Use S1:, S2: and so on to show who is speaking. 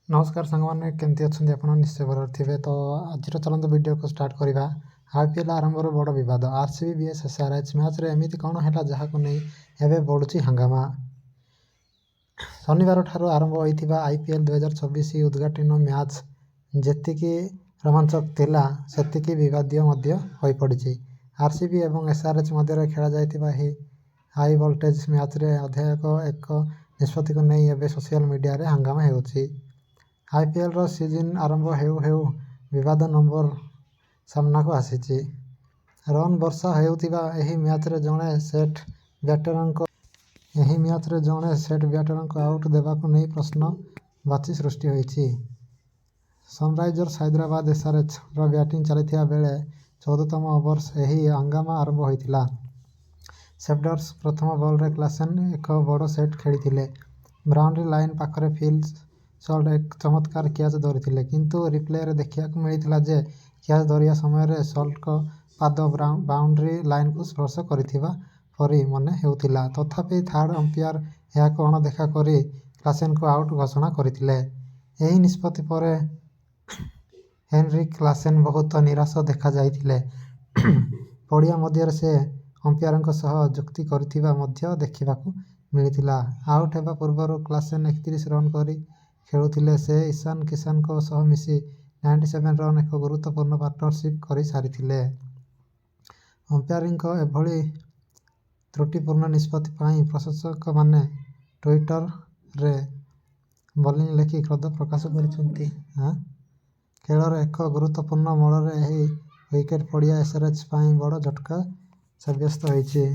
S1: नमस्कार सांगमाने केमती अच्छे आप निश्चय भल थे। तो आज चलते वीडियो को स्टार्ट करवा। आईपीएल आरंभ बड़ बद आरसीबी vs एसआरएच मैच रे एमती कौन है जहाँ को नहीं एवं बढ़ुची हंगामा। शनिवार ठार आरंभ होता आईपीएल 2024 उद्घाटन मैच जी रोमांचक थिला सेतिकी विवादीय हो पड़ी। आरसीबी और एसआरएच मध्य खेल जाता हाई वोल्टेज मैच रे अधिनायक एक निष्पत्ति को नहीं एवं सोशल मीडिया रे हंगामा होउछि। आईपीएल रो सीजन आरंभ हेउ हेउ विवाद नंबर सामना को आसी। रन वर्षा हेउतिबा एही मैच रे जणे सेट बैटरन को आउट देवा को नहीं प्रश्नवाची सृष्टि होइछि। सनराइजर्स हैदराबाद एसआरएच रो बैटिंग चलिथिया बेले 14तम ओवर्स एही हंगामा आरंभ होइतिला। सेफ्टर्स प्रथम बॉल रे क्लासेन एक बड़ सेट खेलिथिले। बाउंड्री लाइन पाखरे फील्ड सल्ट एक चमत्कार कैच धरी किंतु रिप्ले रे देखा मिलता जे कैच धरिया समय सल्ट को पाद बाउंड्री लाइन को स्पर्श करिथिबा परी मन हेउतिला। तथापि थर्ड अंपायर यह अणदेखा करी क्लासेन को आउट घोषणा करथिले। एही निष्पत्ति पर हेनरिक क्लासेन बहुत निराश देखा जाइथिले। पड़िया मध्य से अंपायर सह जुक्ति करथिबा मध्य देखिबाकू मिलिथिला। आउट हेबा पूर्व क्लासेन 31 रन करी खेलुथिले। से ईशान किशन को सह मिसी 97 रन एक गुरुत्वपूर्ण पार्टनरशिप कर सारिथिले। अंपायरिंग एभली त्रुटिपूर्ण निष्पत्ति पाई प्रशंसक माने ट्विटर रे बोलिंग लेखि क्रोध प्रकाश करिसेंती। खेलर एक गुरुत्वपूर्ण मोड़ रे एही विकेट पड़िया एसआरएच पाई बड़ झटका सब्यस्त होइछि।